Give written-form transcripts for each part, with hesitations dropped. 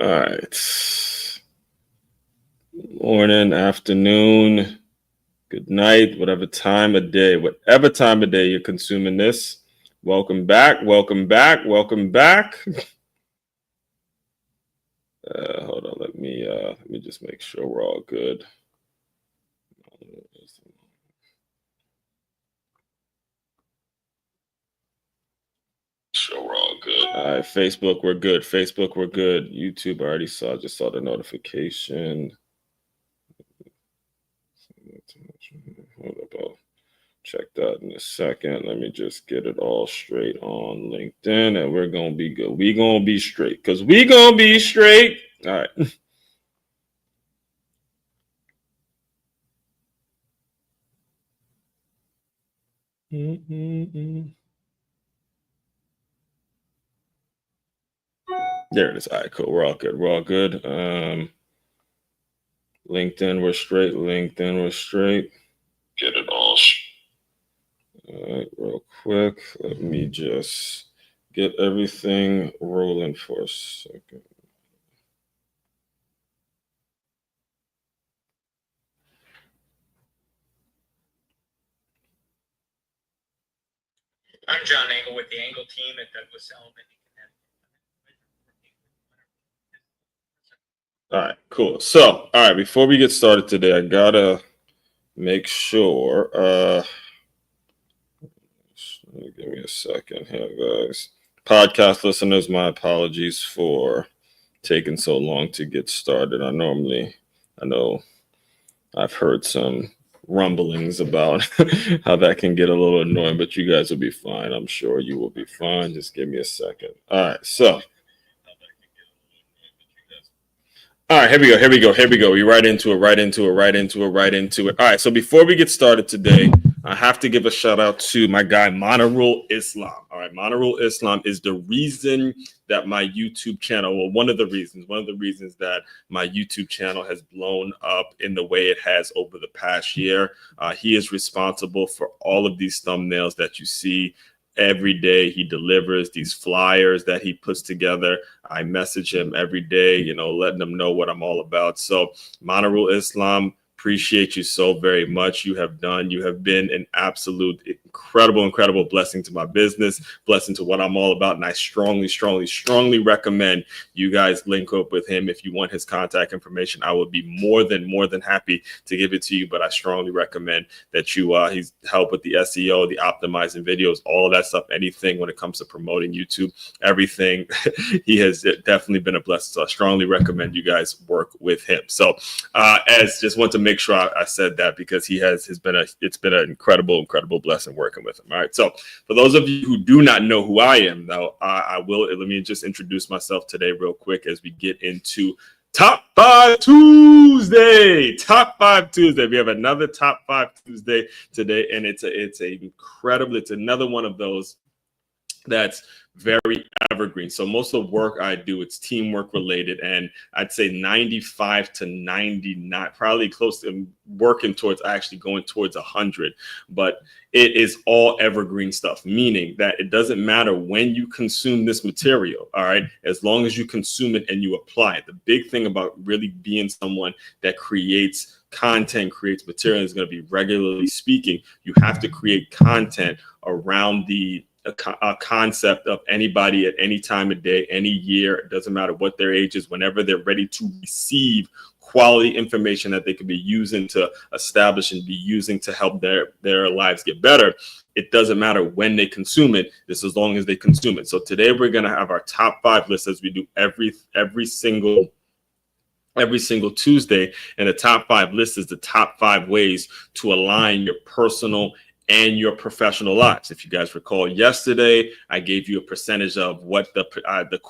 All right. Morning, afternoon, good night, whatever time of day you're consuming this. Welcome back. Hold on, let me just make sure we're all good. All right, Facebook, we're good. YouTube, I already just saw the notification. Hold up, I'll check that in a second. Let me just get it all straight on LinkedIn, and we're gonna be good. We gonna be straight, because we gonna be straight. All right. There it is. All right, cool. We're all good. LinkedIn, we're straight. Get it all. All right, real quick. Let me just get everything rolling for a second. I'm John Engel with the Engel team at Douglas Elliman. All right, cool. So, all right, before we get started today, I gotta make sure. Give me a second here, guys. Podcast listeners, my apologies for taking so long to get started. I know I've heard some rumblings about how that can get a little annoying, but you guys will be fine. I'm sure you will be fine. Just give me a second. All right, so. All right, here we go. We right into it. All right, so before we get started today, I have to give a shout out to my guy, Monirul Islam. All right, Monirul Islam is the reason that my YouTube channel, well, one of the reasons that my YouTube channel has blown up in the way it has over the past year. He is responsible for all of these thumbnails that you see. Every day he delivers these flyers that he puts together. I message him every day, letting him know what I'm all about. So Monirul Islam, appreciate you so very much. You have been an absolute incredible blessing to my business, blessing to what I'm all about. And I strongly recommend you guys link up with him. If you want his contact information, I would be more than happy to give it to you. But I strongly recommend that you he's help with the SEO, the optimizing videos, all of that stuff, anything when it comes to promoting YouTube, everything. He has definitely been a blessing. So I strongly recommend you guys work with him. So as just want to make sure I said that, because it's been an incredible blessing working with him. All right. So for those of you who do not know who I am, though, let me just introduce myself today real quick as we get into Top 5 Tuesday. We have another Top 5 Tuesday today, and it's another one of those that's very evergreen. So most of the work I do, it's teamwork related, and I'd say 95 to 99, probably close to working towards actually going towards 100. But it is all evergreen stuff, meaning that it doesn't matter when you consume this material, all right, as long as you consume it and you apply it. The big thing about really being someone that creates content, creates material, is going to be regularly speaking. You have to create content around a concept of anybody at any time of day, any year. It doesn't matter what their age is, whenever they're ready to receive quality information that they could be using to establish and be using to help their lives get better. It doesn't matter when they consume it, just as long as they consume it. So today we're going to have our top 5 list, as we do every single Tuesday. And the top 5 list is the top 5 ways to align your personal and your professional lives. If you guys recall, yesterday I gave you a percentage of what the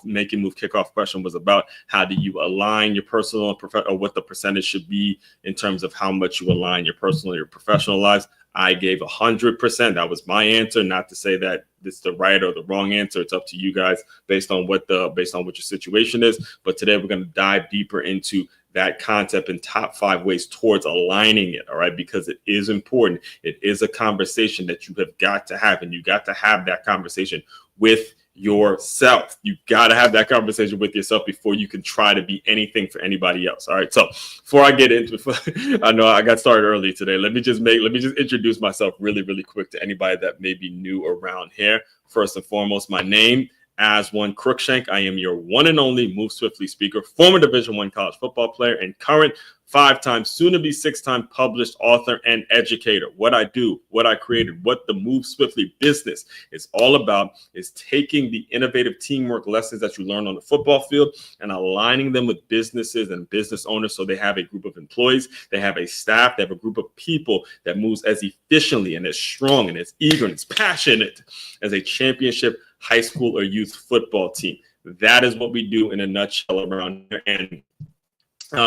Make It Move kickoff question was about. How do you align your personal and professional, or what the percentage should be in terms of how much you align your personal and your professional lives? I gave 100%. That was my answer. Not to say that it's the right or the wrong answer. It's up to you guys based on what your situation is. But today we're going to dive deeper into that concept and top 5 ways towards aligning it. All right. Because it is important. It is a conversation that you have got to have, and you got to have that conversation with yourself. You got to have that conversation with yourself before you can try to be anything for anybody else. All right. So before I get into it, I know I got started early today. Let me just introduce myself really quick to anybody that may be new around here. First and foremost, my name, as one Crookshank. I am your one and only Move Swiftly speaker, former Division I college football player, and current 5-time, soon to be 6-time published author and educator. What I do, what I created, what the Move Swiftly business is all about is taking the innovative teamwork lessons that you learn on the football field and aligning them with businesses and business owners so they have a group of employees, they have a staff, they have a group of people that moves as efficiently and as strong and as eager and as passionate as a championship high school or youth football team. That is what we do in a nutshell around here. And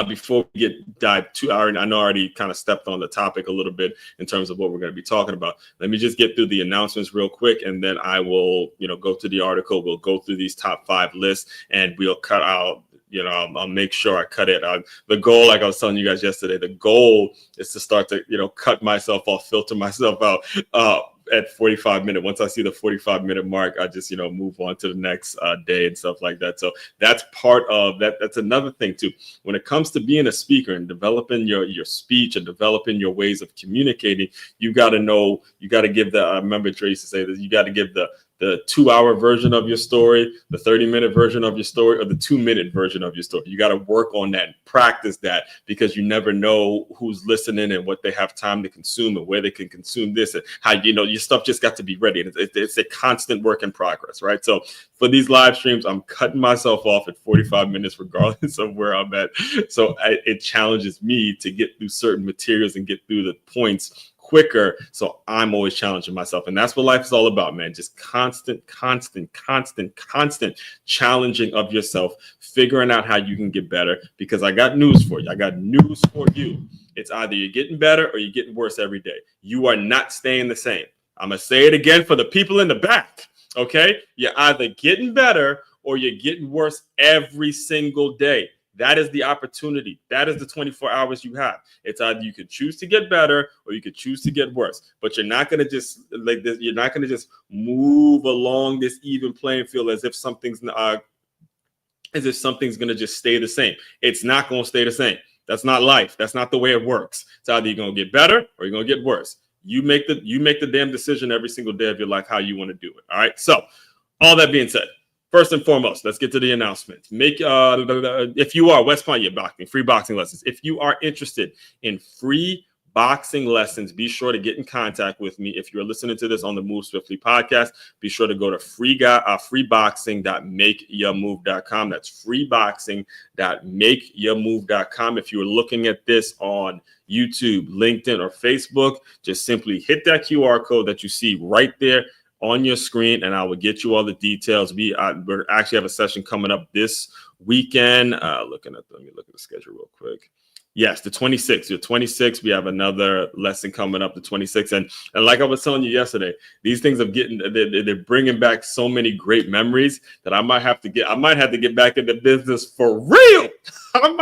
before we dive too, I know I already kind of stepped on the topic a little bit in terms of what we're going to be talking about. Let me just get through the announcements real quick, and then I will, go to the article. We'll go through these top 5 lists, and we'll cut out. I'll make sure I cut it. The goal, like I was telling you guys yesterday, the goal is to start to, cut myself off, filter myself out. At 45 minutes. Once I see the 45-minute mark, I just, move on to the next day and stuff like that. So that's part of that. That's another thing too. When it comes to being a speaker and developing your speech and developing your ways of communicating, you got to know, you got to give I remember Dre used to say this, you got to give the 2-hour version of your story, the 30-minute version of your story, or the 2-minute version of your story. You got to work on that and practice that, because you never know who's listening and what they have time to consume and where they can consume this and how, your stuff just got to be ready. It's a constant work in progress, right? So for these live streams, I'm cutting myself off at 45 minutes, regardless of where I'm at. So it challenges me to get through certain materials and get through the points quicker. So I'm always challenging myself. And that's what life is all about, man. Just constant challenging of yourself, figuring out how you can get better. Because I got news for you. It's either you're getting better or you're getting worse every day. You are not staying the same. I'm going to say it again for the people in the back. Okay. You're either getting better or you're getting worse every single day. That is the opportunity. That is the 24 hours you have. It's either you could choose to get better or you could choose to get worse. But you're not going to just like this. You're not going to just move along this even playing field as if something's going to just stay the same. It's not going to stay the same. That's not life. That's not the way it works. It's either you're going to get better or you're going to get worse. You make the damn decision every single day of your life how you want to do it. All right. So all that being said, first and foremost, let's get to the announcement. If you are West Palm, boxing, free boxing lessons. If you are interested in free boxing lessons, be sure to get in contact with me. If you're listening to this on the Move Swiftly podcast, be sure to go to freeboxing.makeyourmove.com. That's freeboxing.makeyourmove.com. If you're looking at this on YouTube, LinkedIn, or Facebook, just simply hit that QR code that you see right there on your screen, and I will get you all the details. We actually have a session coming up this weekend. Let me look at the schedule real quick. Yes, the 26th. The 26th, we have another lesson coming up, the 26th. And like I was telling you yesterday, these things they're bringing back so many great memories that I might have to get back into business for real. I've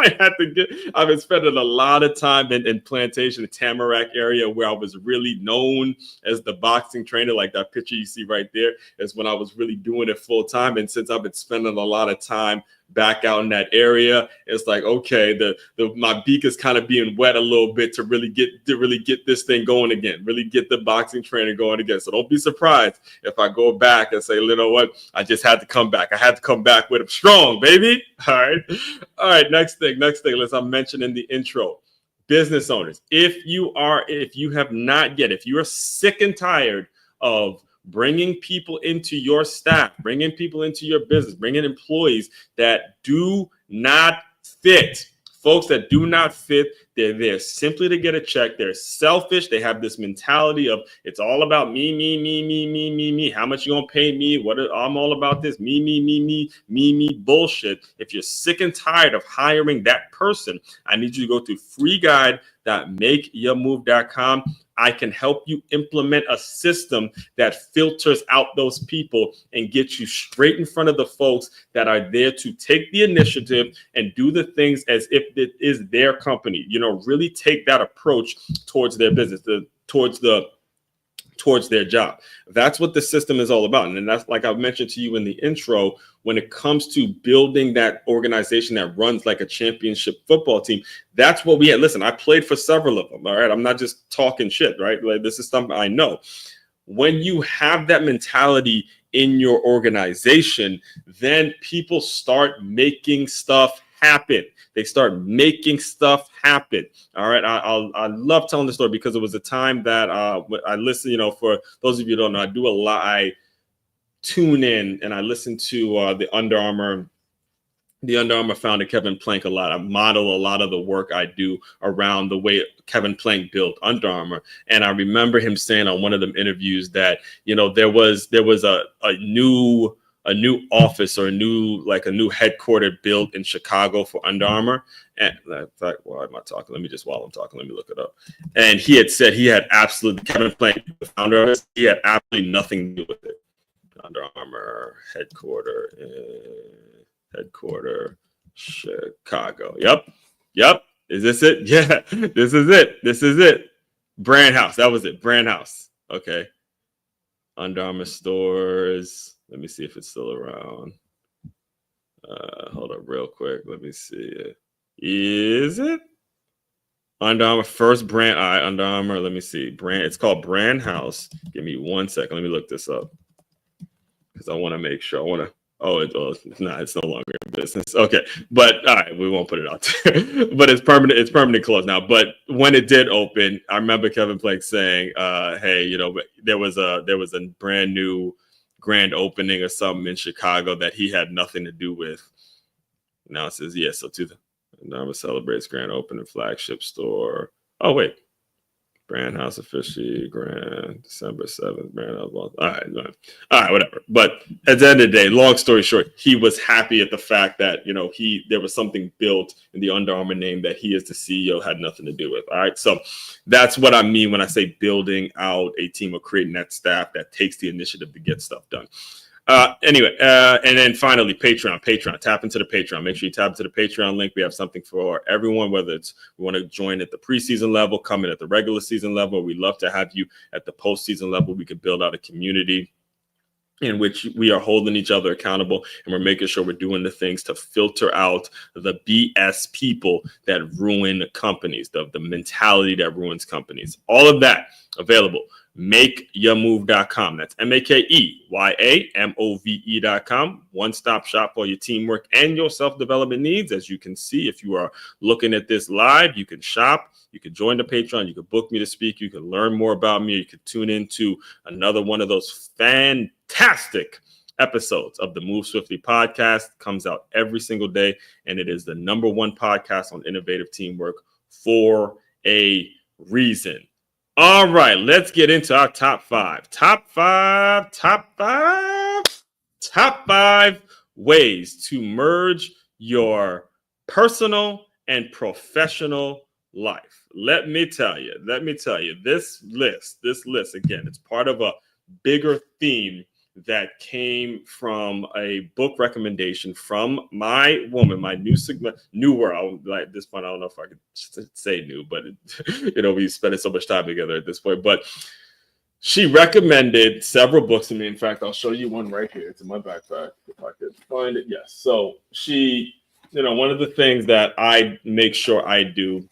been spending a lot of time in Plantation, the Tamarack area, where I was really known as the boxing trainer. Like that picture you see right there is when I was really doing it full time. And since I've been spending a lot of time back out in that area, it's like, okay, my beak is kind of being wet a little bit to really get this thing going again, really get the boxing training going again. So don't be surprised if I go back and say, you know what, I just had to come back. I had to come back with them strong, baby. All right. Next thing, as I mentioned in the intro, business owners, if you are sick and tired of bringing people into your staff, bringing people into your business, bringing employees that do not fit. Folks that do not fit, they're there simply to get a check. They're selfish. They have this mentality of it's all about me. How much you gonna pay me? I'm all about this me bullshit. If you're sick and tired of hiring that person, I need you to go to freeguide.makeyourmove.com. I can help you implement a system that filters out those people and get you straight in front of the folks that are there to take the initiative and do the things as if it is their company. Really take that approach towards their business, towards the towards their job. That's what the system is all about. And that's, like I mentioned to you in the intro, when it comes to building that organization that runs like a championship football team, that's what we had. Listen, I played for several of them. All right. I'm not just talking shit, right? Like, this is something I know. When you have that mentality in your organization, then people start making stuff happen. They start making stuff happen. All right. I love telling the story because it was a time that I listen, for those of you who don't know, I do a lot. I tune in and I listen to the Under Armour founder, Kevin Plank, a lot. I model a lot of the work I do around the way Kevin Plank built Under Armour. And I remember him saying on one of them interviews that, there was a new office or a new headquarters built in Chicago for Under Armour. And in fact, why am I talking? While I'm talking, let me look it up. And he had said Kevin Plank, the founder of it, he had absolutely nothing to do with it. Under Armour headquarters Chicago. Yep. Is this it? Yeah, this is it. Brand House. That was it. Brand House. Okay. Under Armour stores. Let me see if it's still around. Hold up real quick. Let me see. Is it? Under Armour first brand. All right, Under Armour. Let me see. Brand. It's called Brand House. Give me 1 second. Let me look this up because I want to make sure. It's no longer in business. Okay. But all right, we won't put it out there. But it's permanently closed now. But when it did open, I remember Kevin Plank saying, hey, there was a brand new grand opening or something in Chicago that he had nothing to do with. Now it says, so Under Armour celebrates grand opening flagship store. Oh, wait. Brand House officially grand December 7th. Brand House. All right, whatever. But at the end of the day, long story short, he was happy at the fact that there was something built in the Under Armour name that he as the CEO had nothing to do with. All right, so that's what I mean when I say building out a team or creating that staff that takes the initiative to get stuff done. Anyway, and then finally, Patreon. Tap into the Patreon. Make sure you tap into the Patreon link. We have something for everyone, whether it's we want to join at the preseason level, come in at the regular season level. We love to have you at the postseason level. We could build out a community in which we are holding each other accountable, and we're making sure we're doing the things to filter out the BS people that ruin companies, the mentality that ruins companies. All of that available. MakeYaMove.com. That's MakeYaMove.com. One-stop shop for your teamwork and your self-development needs. As you can see, if you are looking at this live, you can shop, you can join the Patreon, you can book me to speak, you can learn more about me, you can tune into another one of those fantastic episodes of the Move Swiftly podcast. It comes out every single day, and it is the #1 podcast on innovative teamwork for a reason. All right, let's get into our top five ways to merge your personal and professional life. Let me tell you, this list, again, it's part of a bigger theme that came from a book recommendation from my woman, my new world. Like, at this point, I don't know if I could say new, but we spent so much time together at this point. But she recommended several books to me. In fact, I'll show you one right here. It's in my backpack if I could find it. Yes. So she, one of the things that I make sure I do,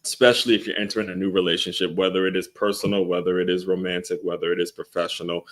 especially if you're entering a new relationship, whether it is personal, whether it is romantic, whether it is professional,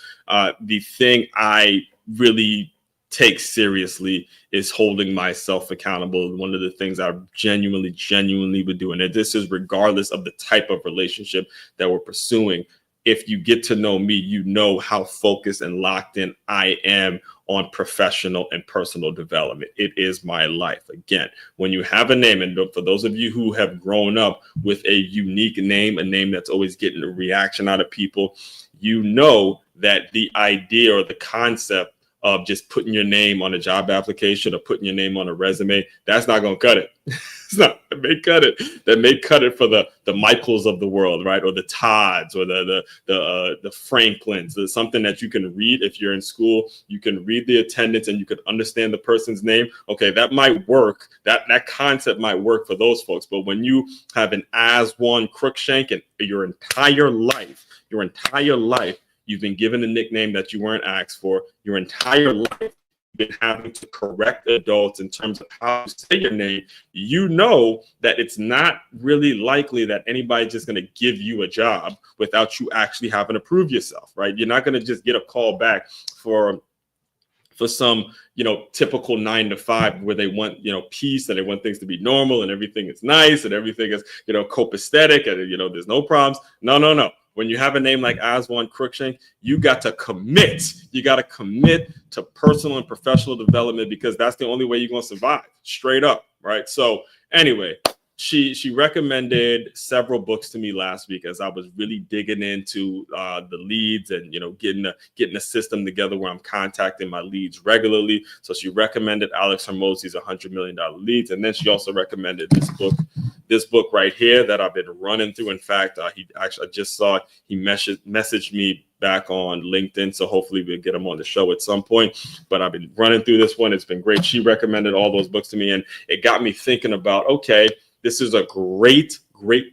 the thing I really take seriously is holding myself accountable. One of the things I genuinely would do, and this is regardless of the type of relationship that we're pursuing. If you get to know me, you know how focused and locked in I am on professional and personal development. It is my life. Again, when you have a name, and for those of you who have grown up with a unique name, a name that's always getting a reaction out of people, you know that the idea or the concept of just putting your name on a job application or putting your name on a resume, that's not going to cut it. It's not. That may cut it. That may cut it for the Michaels of the world, right? Or the Todds, or the Franklins. There's something that you can read if you're in school. You can read the attendance and you can understand the person's name. Okay, that might work. That concept might work for those folks. But when you have an as one Crookshank and your entire life, Your entire life, you've been given a nickname that you weren't asked for. Your entire life, been having to correct adults in terms of how to say your name. You know that it's not really likely that anybody's just going to give you a job without you actually having to prove yourself, right? You're not going to just get a call back for some, typical 9 to 5 where they want, peace, and they want things to be normal and everything is nice and everything is, copacetic and, there's no problems. No. When you have a name like Aswan Cruikshank, you got to commit. You got to commit to personal and professional development, because that's the only way you're going to survive, straight up, right? So anyway, she recommended several books to me last week as I was really digging into the leads and getting a system together where I'm contacting my leads regularly. So she recommended Alex Hormozi's $100 million leads, and then she also recommended this book right here that I've been running through. In fact, I just saw he messaged me back on LinkedIn, so hopefully we'll get him on the show at some point. But I've been running through this one. It's been great. She recommended all those books to me, and it got me thinking about, okay, this is a great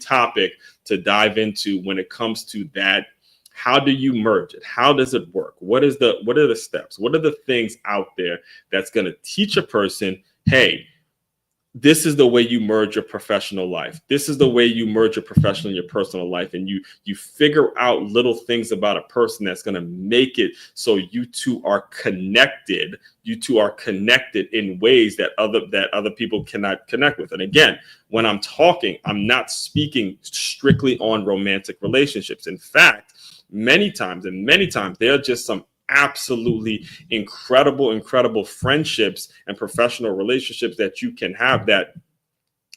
topic to dive into when it comes to that. How do you merge it? How does it work? What are the steps? What are the things out there that's going to teach a person, hey, this is the way you merge your professional life. This is the way you merge your professional and your personal life. And you figure out little things about a person that's going to make it so you two are connected. You two are connected in ways that other people cannot connect with. And again, when I'm talking, I'm not speaking strictly on romantic relationships. In fact, many times, there are just some absolutely incredible friendships and professional relationships that you can have that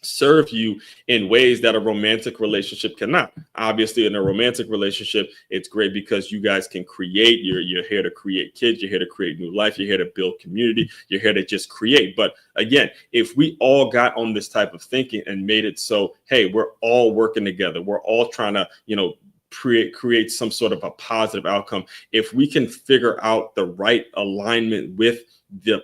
serve you in ways that a romantic relationship cannot. Obviously, in a romantic relationship, it's great because you guys can create. You're here to create kids. You're here to create new life. You're here to build community. You're here to just create. But again, if we all got on this type of thinking and made it so, hey, we're all working together, we're all trying to, create some sort of a positive outcome. If we can figure out the right alignment with the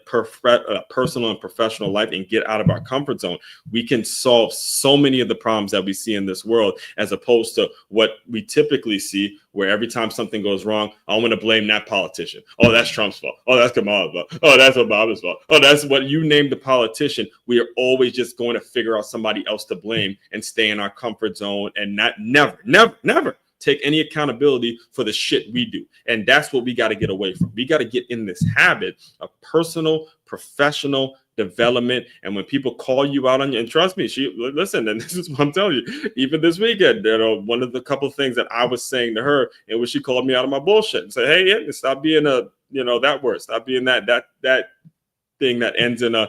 personal and professional life and get out of our comfort zone, we can solve so many of the problems that we see in this world, as opposed to what we typically see, where every time something goes wrong, I want to blame that politician. Oh, that's Trump's fault. Oh, that's Kamala's fault. Oh, that's Obama's fault. Oh, that's what you name the politician. We are always just going to figure out somebody else to blame and stay in our comfort zone and never take any accountability for the shit we do. And that's what we got to get away from. We got to get in this habit of personal, professional development. And when people call you out on you, and trust me, listen, and this is what I'm telling you, even this weekend, one of the couple of things that I was saying to her, and when she called me out of my bullshit and said, hey, yeah, stop being that word, stop being that thing that ends in a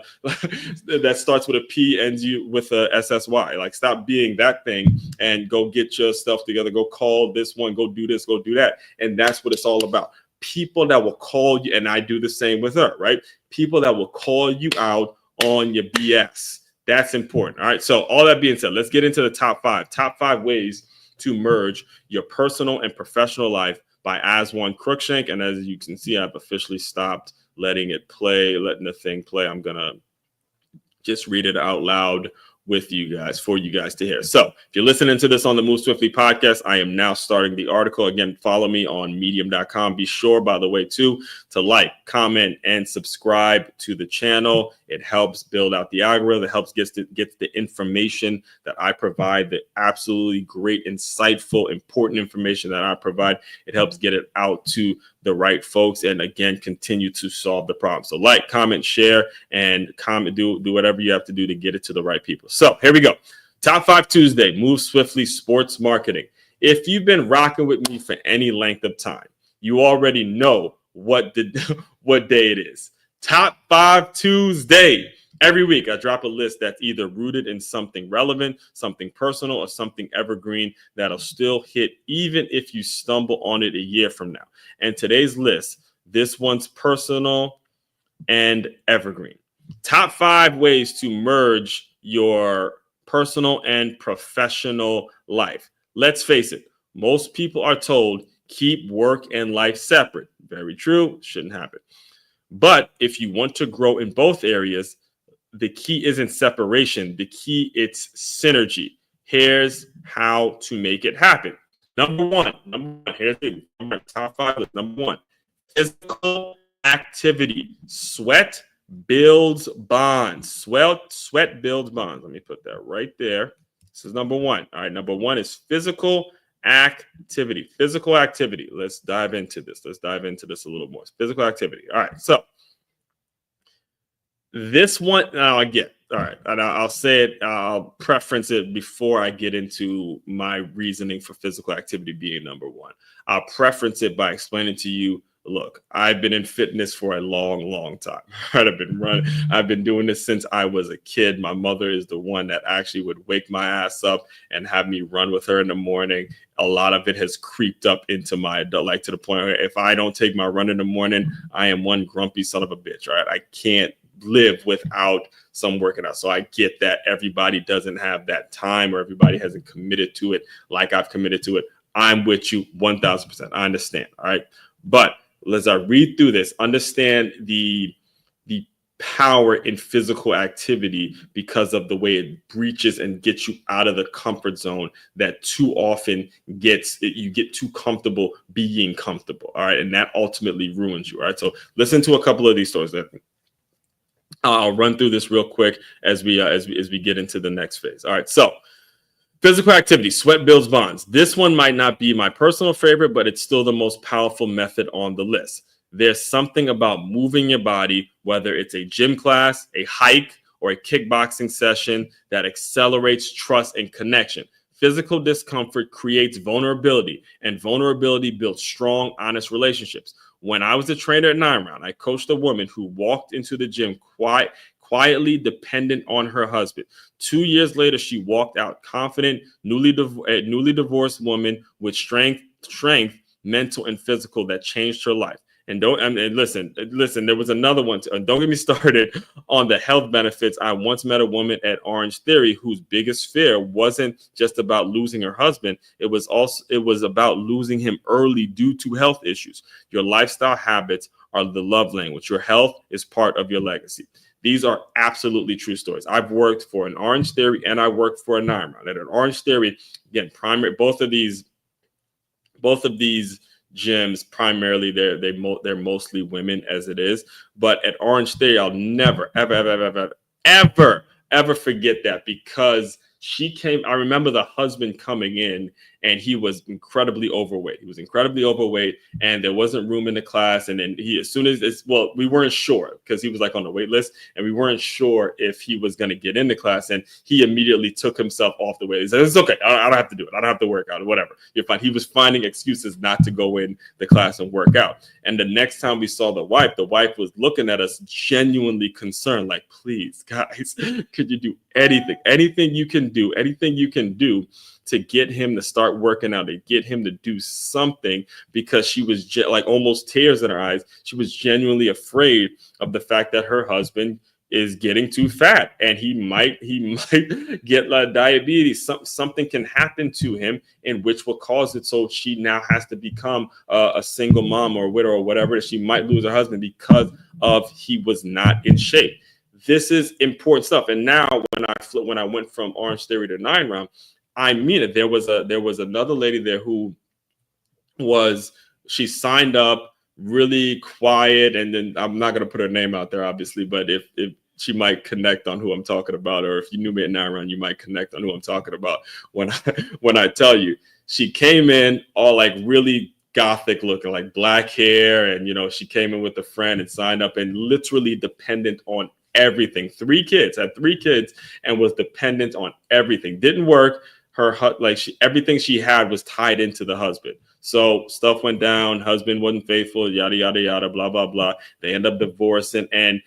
that starts with a P, ends you with a SSY. Like, stop being that thing and go get yourself together. Go call this one, go do this, go do that. And that's what it's all about. People that will call you, and I do the same with her, right? People that will call you out on your BS. That's important. All right. So all that being said, let's get into the top five ways to merge your personal and professional life by Aswan Cruikshank. And as you can see, I've officially stopped letting the thing play. I'm going to just read it out loud with you guys, for you guys to hear. So if you're listening to this on the Move Swiftly podcast, I am now starting the article. Again, follow me on medium.com. Be sure, by the way, too, to like, comment, and subscribe to the channel. It helps build out the algorithm. It helps get the information that I provide, the absolutely great, insightful, important information that I provide. It helps get it out to the right folks, and again, continue to solve the problem. So like, comment, share, and comment, do whatever you have to do to get it to the right people. So here we go. Top 5 Tuesday, Move Swiftly Sports Marketing. If you've been rocking with me for any length of time, you already know what day it is. Top 5 Tuesday. Every week, I drop a list that's either rooted in something relevant, something personal, or something evergreen that'll still hit even if you stumble on it a year from now. And today's list, this one's personal and evergreen. Top 5 ways to merge your personal and professional life. Let's face it, most people are told keep work and life separate. Very true, shouldn't happen. But if you want to grow in both areas, the key isn't separation. The key, it's synergy. Here's how to make it happen. Number one. Here's the top 5 list. Number 1, physical activity. Sweat builds bonds. Sweat builds bonds. Let me put that right there. This is number 1. All right, number 1 is physical activity. Physical activity. Let's dive into this. Let's dive into this a little more. Physical activity. All right, so this one, now again, all right, and I'll say it, I'll preference it before I get into my reasoning for physical activity being number 1. I'll preference it by explaining to you, look, I've been in fitness for a long, long time. Right? I've been doing this since I was a kid. My mother is the one that actually would wake my ass up and have me run with her in the morning. A lot of it has creeped up into my adult life to the point where if I don't take my run in the morning, I am one grumpy son of a bitch, right? I can't live without some working out. So I get that everybody doesn't have that time or everybody hasn't committed to it like I've committed to it. I'm with you 1000%. I understand. All right. But as I read through this, understand the power in physical activity because of the way it breaches and gets you out of the comfort zone that too often you get too comfortable being comfortable. All right. And that ultimately ruins you. All right. So listen to a couple of these stories. I'll run through this real quick as we get into the next phase. All right, so physical activity, sweat builds bonds. This one might not be my personal favorite, but it's still the most powerful method on the list. There's something about moving your body, whether it's a gym class, a hike, or a kickboxing session, that accelerates trust and connection. Physical discomfort creates vulnerability, and vulnerability builds strong, honest relationships. When I was a trainer at 9 Round, I coached a woman who walked into the gym quietly dependent on her husband. 2 years later, she walked out confident, newly divorced woman with strength, mental and physical, that changed her life. And listen, there was another one. Don't get me started on the health benefits. I once met a woman at Orange Theory whose biggest fear wasn't just about losing her husband. It was about losing him early due to health issues. Your lifestyle habits are the love language. Your health is part of your legacy. These are absolutely true stories. I've worked for an Orange Theory and I worked for a 9 Round. At an Orange Theory, again, both of these gyms, primarily they're mostly women as it is. But at Orange Theory, I'll never ever forget that, because I remember the husband coming in and he was incredibly overweight. And there wasn't room in the class. And then we weren't sure because he was like on the wait list and we weren't sure if he was going to get into class. And he immediately took himself off the wait list. It's okay. I don't have to do it. I don't have to work out or whatever. You're fine. He was finding excuses not to go in the class and work out. And the next time we saw the wife was looking at us genuinely concerned, like, please, guys, could you do anything you can do to get him to start working out, to get him to do something, because she was like almost tears in her eyes. She was genuinely afraid of the fact that her husband is getting too fat and he might get diabetes. Something can happen to him in which will cause it. So she now has to become a single mom or a widow or whatever. She might lose her husband because of he was not in shape. This is important stuff. And now when I went from Orange Theory to 9 Round, I mean it. There was another lady there who she signed up really quiet, and then I'm not going to put her name out there, obviously, but if she might connect on who I'm talking about, or if you knew me at 9 Round, you might connect on who I'm talking about when I tell you. She came in all like really gothic looking, like black hair, and she came in with a friend and signed up and literally dependent on everything. Had 3 kids and was dependent on everything. Didn't work. Everything she had was tied into the husband. So stuff went down. Husband wasn't faithful. Yada yada yada. Blah blah blah. They end up divorcing, and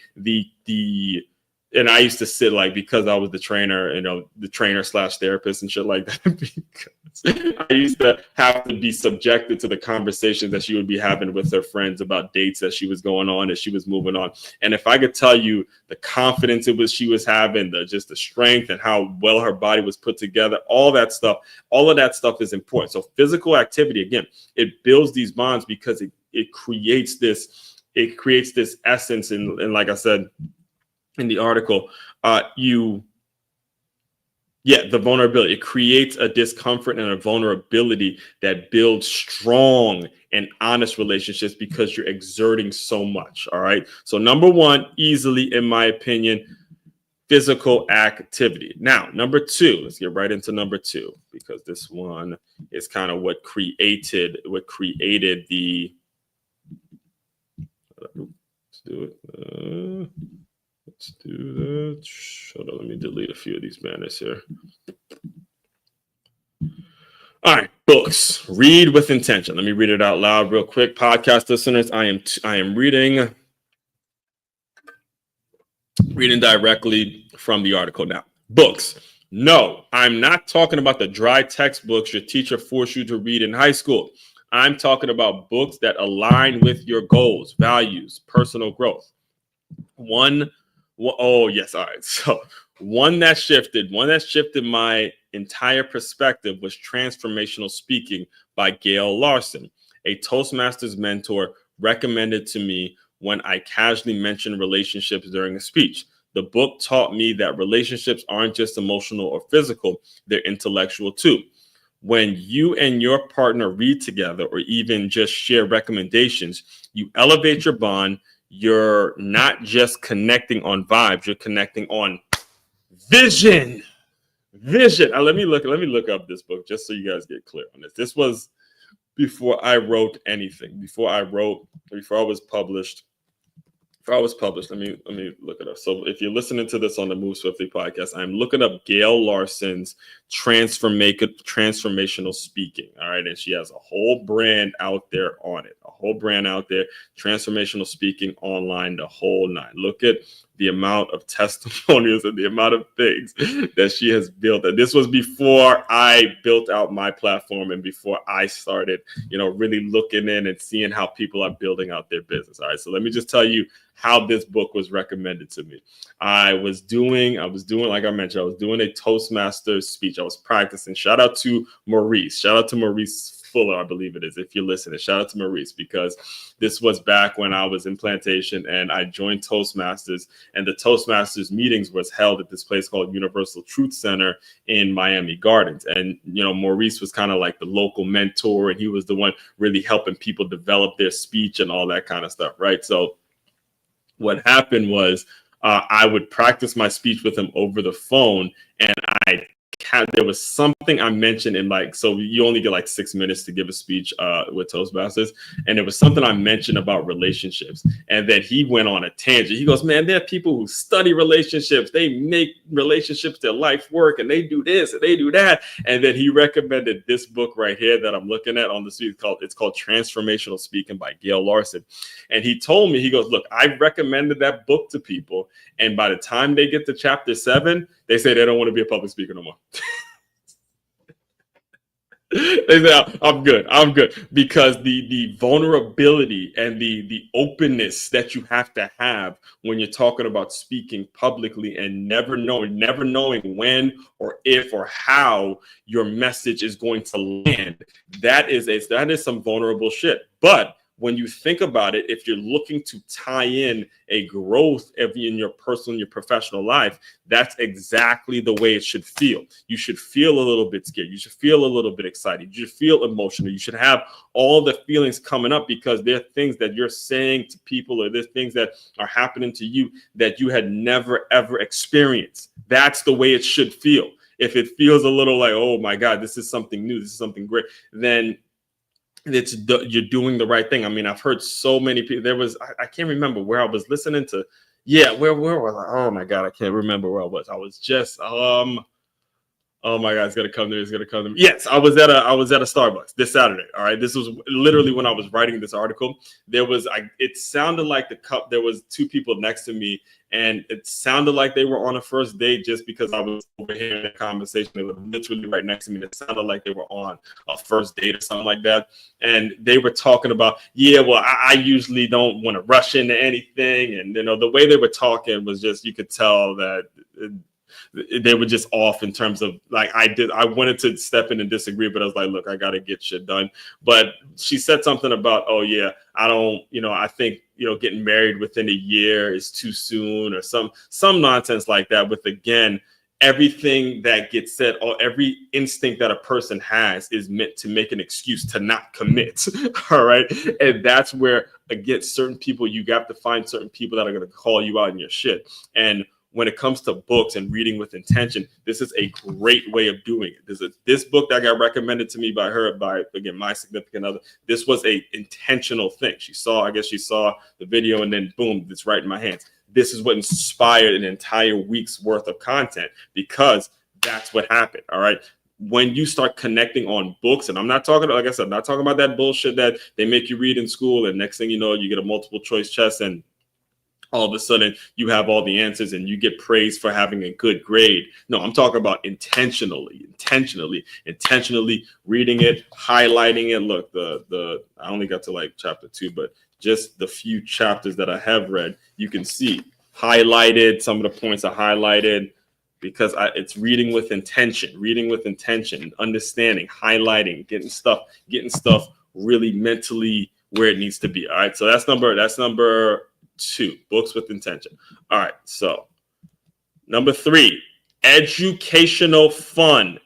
and I used to sit because I was the trainer, the trainer / therapist and shit like that. Because I used to have to be subjected to the conversations that she would be having with her friends about dates that she was going on, as she was moving on. And if I could tell you the confidence she was having, just the strength and how well her body was put together, all of that stuff is important. So physical activity, again, it builds these bonds because it creates this essence. And like I said in the article, you Yeah, the vulnerability. It creates a discomfort and a vulnerability that builds strong and honest relationships because you're exerting so much. All right. So, number one, easily, in my opinion, physical activity. Now, number two, let's get right into number two, because this one is kind of what created the. Let's do it. Let's do that. Hold on, let me delete a few of these banners here. All right, books. Read with intention. Let me read it out loud real quick. Podcast listeners, I am reading directly from the article now. Books. No, I'm not talking about the dry textbooks your teacher forced you to read in high school. I'm talking about books that align with your goals, values, personal growth. Oh yes, all right. So one that shifted my entire perspective was Transformational Speaking by Gail Larson, a Toastmasters mentor recommended to me when I casually mentioned relationships during a speech. The book taught me that relationships aren't just emotional or physical, they're intellectual too. When you and your partner read together or even just share recommendations, you elevate your bond. You're not just connecting on vibes, you're connecting on vision. Let me look up this book just so you guys get clear on this. This was before I wrote anything, before I was published. Let me look it up. So if you're listening to this on the Move Swiftly podcast, I'm looking up Gail Larson's Transformational Speaking. All right. And she has a whole brand out there on it, Transformational Speaking online, the whole nine. Look at the amount of testimonials and the amount of things that she has built. And this was before I built out my platform and before I started, really looking in and seeing how people are building out their business. All right. So let me just tell you how this book was recommended to me. I was doing, like I mentioned, I was doing a Toastmasters speech. I was practicing. Shout out to Maurice Fuller, I believe it is. If you're listening, shout out to Maurice, because this was back when I was in Plantation and I joined Toastmasters, and the Toastmasters meetings was held at this place called Universal Truth Center in Miami Gardens. And, Maurice was kind of like the local mentor, and he was the one really helping people develop their speech and all that kind of stuff. Right. So what happened was I would practice my speech with him over the phone, and there was something I mentioned so you only get like 6 minutes to give a speech with Toastmasters. And there was something I mentioned about relationships. And then he went on a tangent. He goes, man, there are people who study relationships. They make relationships their life work, and they do this and they do that. And then he recommended this book right here that I'm looking at on the street. It's called Transformational Speaking by Gail Larson. And he told me, he goes, look, I recommended that book to people, and by the time they get to chapter 7, they say they don't want to be a public speaker no more. They say, I'm good. Because the vulnerability and the openness that you have to have when you're talking about speaking publicly and never knowing when or if or how your message is going to land, that is some vulnerable shit. But when you think about it, if you're looking to tie in a growth in your personal, your professional life, that's exactly the way it should feel. You should feel a little bit scared. You should feel a little bit excited. You should feel emotional. You should have all the feelings coming up, because there are things that you're saying to people, or there's things that are happening to you that you had never, ever experienced. That's the way it should feel. If it feels a little like, oh my God, this is something new, this is something great, then you're doing the right thing. I mean, I've heard so many people. I can't remember where I was listening to. Yeah, where was I? Oh my God, I can't remember where I was. I was just oh my God, it's gonna come to me. Yes, I was at a Starbucks this Saturday. All right, this was literally when I was writing this article. It sounded like there was two people next to me, and it sounded like they were on a first date just because I was overhearing a conversation. They were literally right next to me. It sounded like they were on a first date or something like that. And they were talking about, I usually don't want to rush into anything. And the way they were talking was just, you could tell that they were just off in terms of I wanted to step in and disagree, but I was like, look, I got to get shit done. But she said something about, I don't, I think, getting married within a year is too soon, or some nonsense like that. With, again, everything that gets said, or every instinct that a person has is meant to make an excuse to not commit. All right. And that's where, again, certain people, you have to find certain people that are going to call you out in your shit. And when it comes to books and reading with intention, this is a great way of doing it. This book that got recommended to me by her, by, again, my significant other. This was a intentional thing. She saw the video, and then boom, it's right in my hands. This is what inspired an entire week's worth of content, because that's what happened. All right. When you start connecting on books, and I'm not talking, like I said, I'm not talking about that bullshit that they make you read in school, and next thing you know, you get a multiple choice test, and all of a sudden you have all the answers and you get praised for having a good grade. No, I'm talking about intentionally reading it, highlighting it. Look, I only got to like chapter 2, but just the few chapters that I have read, you can see highlighted. Some of the points are highlighted because it's reading with intention, understanding, highlighting, getting stuff really mentally where it needs to be. All right. So that's number 2, books with intention. All right. So number 3, educational fun.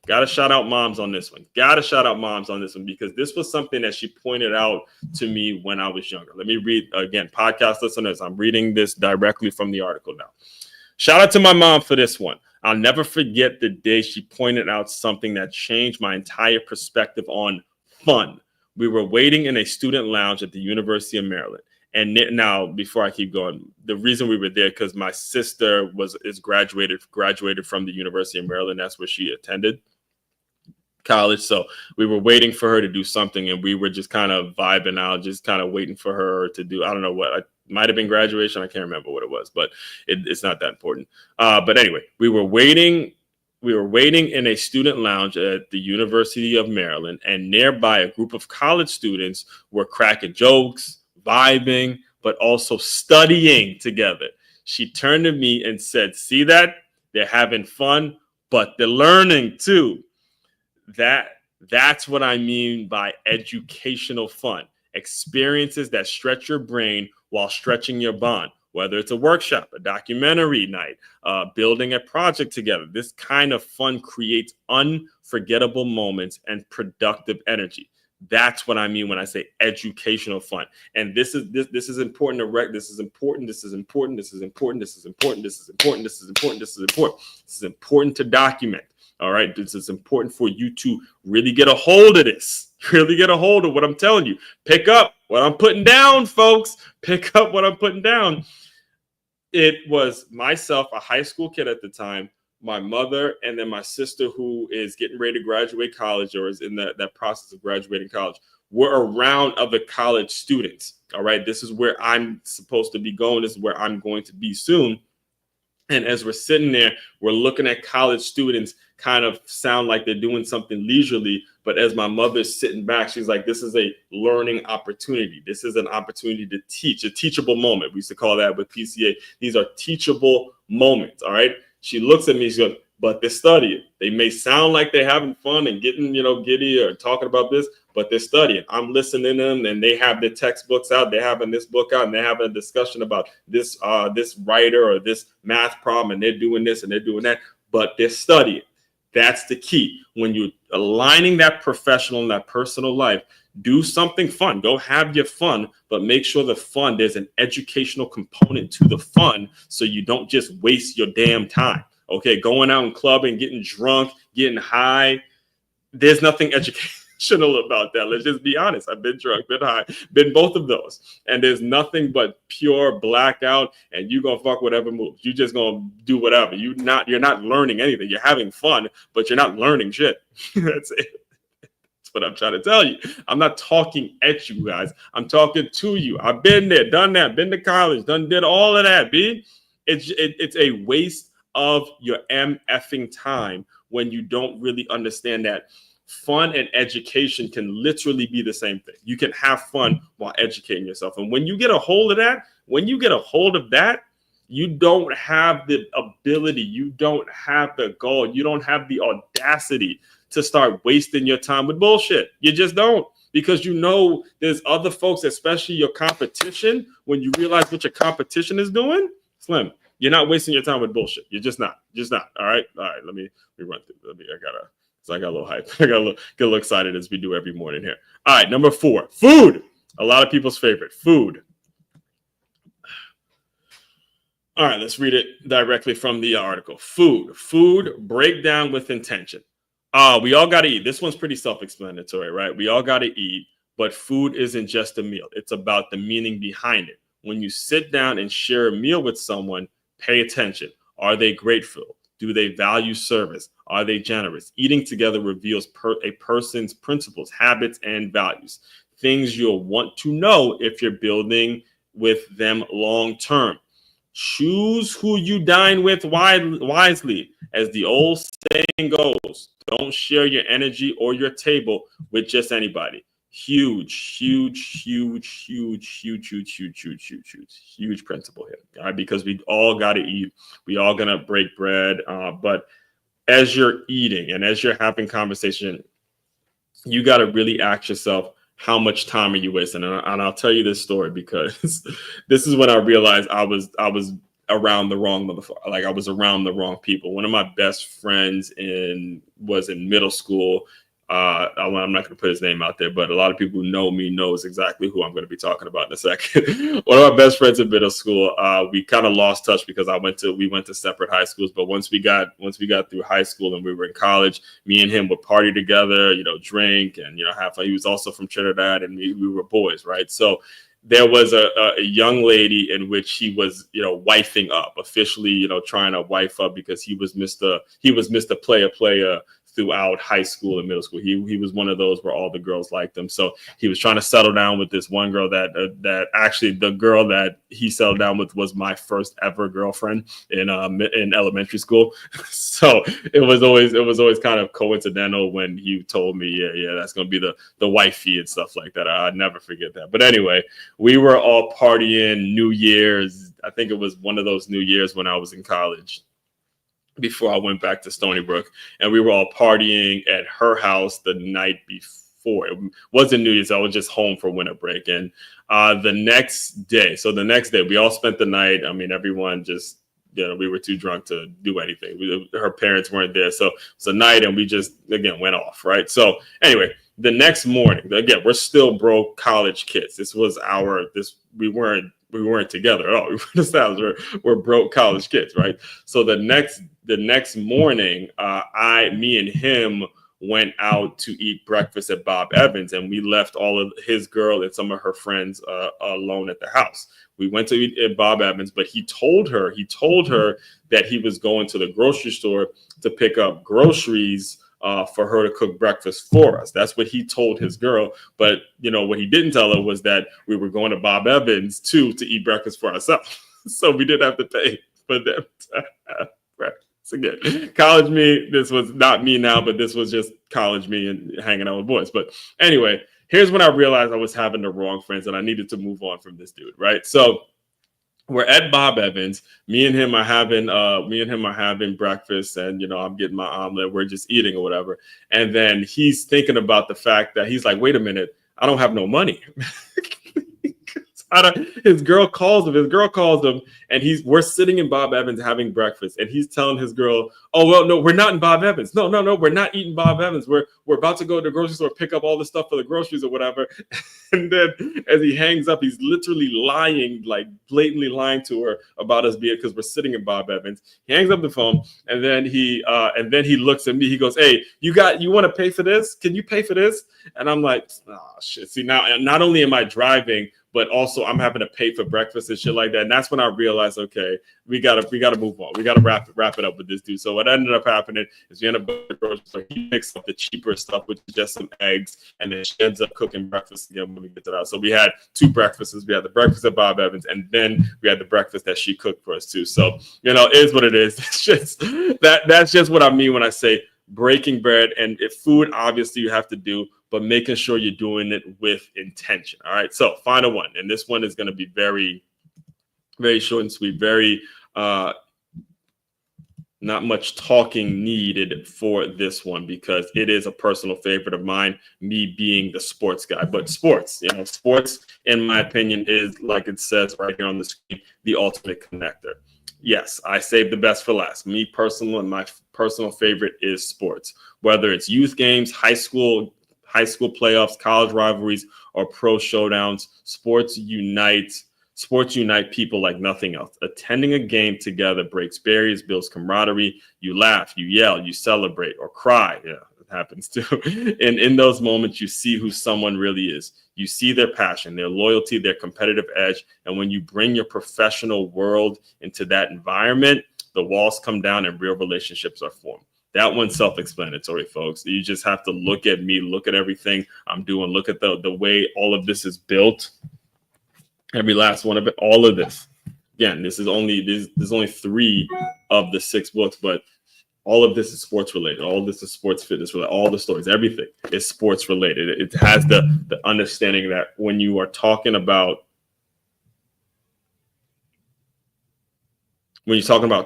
Got to shout out moms on this one. Because this was something that she pointed out to me when I was younger. Let me read again, podcast listeners. I'm reading this directly from the article now. Shout out to my mom for this one. I'll never forget the day she pointed out something that changed my entire perspective on fun. We were waiting in a student lounge at the University of Maryland. And now, before I keep going, the reason we were there because my sister is graduated from the University of Maryland. That's where she attended college. So we were waiting for her to do something, and we were just kind of vibing out, just kind of waiting for her to do, I don't know what, it might have been graduation. I can't remember what it was, but it's not that important. But anyway, we were waiting in a student lounge at the University of Maryland, and nearby a group of college students were cracking jokes, vibing, but also studying together. She turned to me and said, "See that? They're having fun, but they're learning too." That's what I mean by educational fun. Experiences that stretch your brain while stretching your bond. Whether it's a workshop, a documentary night, building a project together. This kind of fun creates unforgettable moments and productive energy. That's what I mean when I say educational fun. And this is important to This is important to document. All right. This is important for you to really get a hold of this. Really get a hold of what I'm telling you. Pick up what I'm putting down, folks. Pick up what I'm putting down. It was myself, a high school kid at the time, my mother, and then my sister, who is getting ready to graduate college or is in that process of graduating college. We're around other college students. All right. This is where I'm supposed to be going. This is where I'm going to be soon. And as we're sitting there, we're looking at college students kind of sound like they're doing something leisurely. But as my mother's sitting back, she's like, this is a learning opportunity. This is an opportunity to teach, a teachable moment. We used to call that with PCA. These are teachable moments. All right. She looks at me, she goes, but they're studying. They may sound like they're having fun and getting, giddy or talking about this, but they're studying. I'm listening to them, and they have their textbooks out. They're having this book out, and they're having a discussion about this writer or this math problem, and they're doing this and they're doing that, but they're studying. That's the key. When you're aligning that professional and that personal life, do something fun. Go have your fun, but make sure the fun, there's an educational component to the fun, so you don't just waste your damn time. Okay, going out and clubbing, getting drunk, getting high. There's nothing educational about that. Let's just be honest. I've been drunk, been high, been both of those. And there's nothing but pure blackout, and you're going to fuck whatever moves. You're just going to do whatever. You're not learning anything. You're having fun, but you're not learning shit. That's it. That's what I'm trying to tell you. I'm not talking at you guys. I'm talking to you. I've been there, done that, been to college, did all of that, B. It's a waste of your MFing time when you don't really understand that fun and education can literally be the same thing. You can have fun while educating yourself. And when you get a hold of that, you don't have the ability, you don't have the goal, you don't have the audacity to start wasting your time with bullshit. You just don't. Because there's other folks, especially your competition, when you realize what your competition is doing, Slim, You're not wasting your time with bullshit. You're just not. All right. Let me run through. I got a little hype. Get a little excited as we do every morning here. All right. Number 4, food. A lot of people's favorite, food. All right, let's read it directly from the article. Food, break down with intention. We all got to eat. This one's pretty self-explanatory, right? We all got to eat, but food isn't just a meal. It's about the meaning behind it. When you sit down and share a meal with someone, pay attention. Are they grateful? Do they value service? Are they generous? Eating together reveals a person's principles, habits, and values. Things you'll want to know if you're building with them long term. Choose who you dine with wisely. As the old saying goes, don't share your energy or your table with just anybody. Huge principle here. All right, because we all got to eat. We all gonna break bread. But as you're eating and as you're having conversation, you got to really ask yourself, how much time are you wasting? And I'll tell you this story because this is when I realized I was around the wrong motherfucker. Like I was around the wrong people. One of my best friends was in middle school. I'm not going to put his name out there, but a lot of people who know me knows exactly who I'm going to be talking about in a second. One of my best friends in middle school, we kind of lost touch because we went to separate high schools. But once we got through high school and we were in college, me and him would party together, drink and have fun. He was also from Trinidad, and we were boys, right? So there was a young lady in which he was, wifing up, officially, trying to wife up because he was Mr. Player throughout high school and middle school. He was one of those where all the girls liked him. So he was trying to settle down with this one girl that actually the girl that he settled down with was my first ever girlfriend in elementary school. So it was always kind of coincidental when he told me, yeah, that's going to be the wifey and stuff like that. I'd never forget that. But anyway, we were all partying New Year's. I think it was one of those New Year's when I was in college, before I went back to Stony Brook, and we were all partying at her house the night before. It wasn't New Year's. I was just home for winter break. And the next day, we all spent the night. I mean, everyone just, we were too drunk to do anything. Her parents weren't there. So it's a night and we just, again, went off, right? So anyway, the next morning, again, we're still broke college kids. We weren't together at all. We're broke college kids, right? So the next morning, me and him went out to eat breakfast at Bob Evans, and we left all of his girl and some of her friends alone at the house. We went to eat at Bob Evans, but he told her that he was going to the grocery store to pick up groceries for her to cook breakfast for us. That's what he told his girl. But, what he didn't tell her was that we were going to Bob Evans too to eat breakfast for ourselves. So we didn't have to pay for them to have breakfast. Again, college me, this was not me now, but this was just college me and hanging out with boys. But anyway, here's when I realized I was having the wrong friends and I needed to move on from this dude, right? So we're at Bob Evans. Me and him are having breakfast, and I'm getting my omelet. We're just eating or whatever. And then he's thinking about the fact that he's like, wait a minute, I don't have no money. His girl calls him, and we're sitting in Bob Evans having breakfast, and he's telling his girl, oh, well, no, we're not in Bob Evans. No, we're not eating Bob Evans. We're about to go to the grocery store, pick up all the stuff for the groceries or whatever. And then as he hangs up, he's literally lying, like blatantly lying to her about us being, because we're sitting in Bob Evans. He hangs up the phone, and then he looks at me. He goes, hey, you want to pay for this? Can you pay for this? And I'm like, oh, shit. See, now, not only am I driving, but also I'm having to pay for breakfast and shit like that. And that's when I realized, okay, we gotta move on. We gotta wrap it up with this dude. So what ended up happening is we ended up going to the grocery store. He picks up the cheaper stuff, which is just some eggs, and then she ends up cooking breakfast again when we get to that. So we had 2 breakfasts. We had the breakfast at Bob Evans, and then we had the breakfast that she cooked for us too. So it is what it is. It's just that's just what I mean when I say breaking bread. And if food, obviously you have to do, but making sure you're doing it with intention. All right. So final one. And this one is going to be very, very short and sweet, very not much talking needed for this one because it is a personal favorite of mine, me being the sports guy. But sports, in my opinion, is, like it says right here on the screen, the ultimate connector. Yes, I saved the best for last. Me personally, my personal favorite is sports. Whether it's youth games, high school playoffs, college rivalries, or pro showdowns, sports unite people like nothing else. Attending a game together breaks barriers, builds camaraderie. You laugh, you yell, you celebrate, or cry. Yeah, it happens too. And in those moments, you see who someone really is. You see their passion, their loyalty, their competitive edge. And when you bring your professional world into that environment, the walls come down and real relationships are formed. That one's self-explanatory, folks. You just have to look at me, look at everything I'm doing, look at the way all of this is built. Every last one of it, all of this. Again, this is only 3 of the 6 books, but all of this is sports related. All of this is sports fitness related. All the stories, everything is sports related. It has the understanding that when you are talking about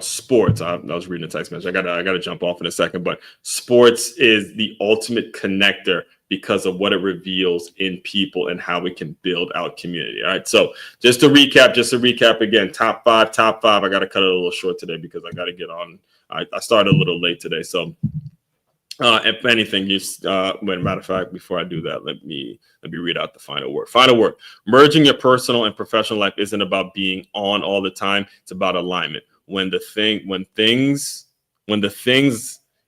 sports, I was reading a text message. I gotta jump off in a second, but sports is the ultimate connector because of what it reveals in people and how we can build out community. All right. So just to recap again, top five. I got to cut it a little short today because I got to get on. I started a little late today. So if anything, matter of fact, before I do that, let me read out the final word. Final word. Merging your personal and professional life isn't about being on all the time. It's about alignment. When the things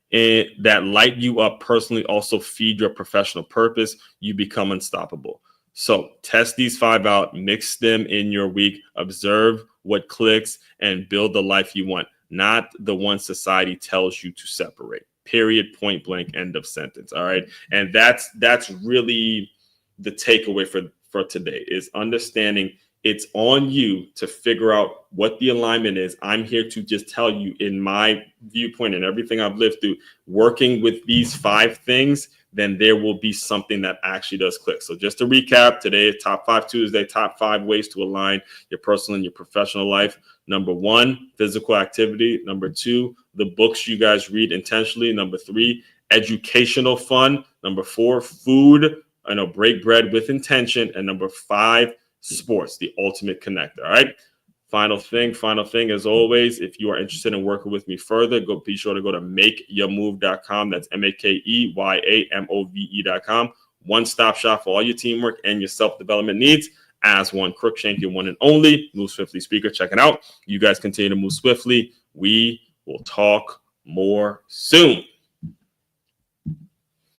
that light you up personally also feed your professional purpose, you become unstoppable. So test these 5 out, mix them in your week, observe what clicks, and build the life you want, not the one society tells you to separate. Period, point blank, end of sentence. All right. And that's really the takeaway for today, is understanding it's on you to figure out what the alignment is. I'm here to just tell you, in my viewpoint and everything I've lived through, working with these 5 things, then there will be something that actually does click. So just to recap, today is Top 5 Tuesday, top 5 ways to align your personal and your professional life. Number 1, physical activity. Number 2, the books you guys read intentionally. Number 3, educational fun. Number 4, food. Break bread with intention. And number 5, sports, the ultimate connector. All right. Final thing, as always, if you are interested in working with me further, be sure to go to makeyourmove.com. That's MAKEYAMOVE.com. One-stop shop for all your teamwork and your self-development needs. As one, Crookshank, your one and only Move Swiftly speaker. Check it out. You guys continue to move swiftly. We will talk more soon.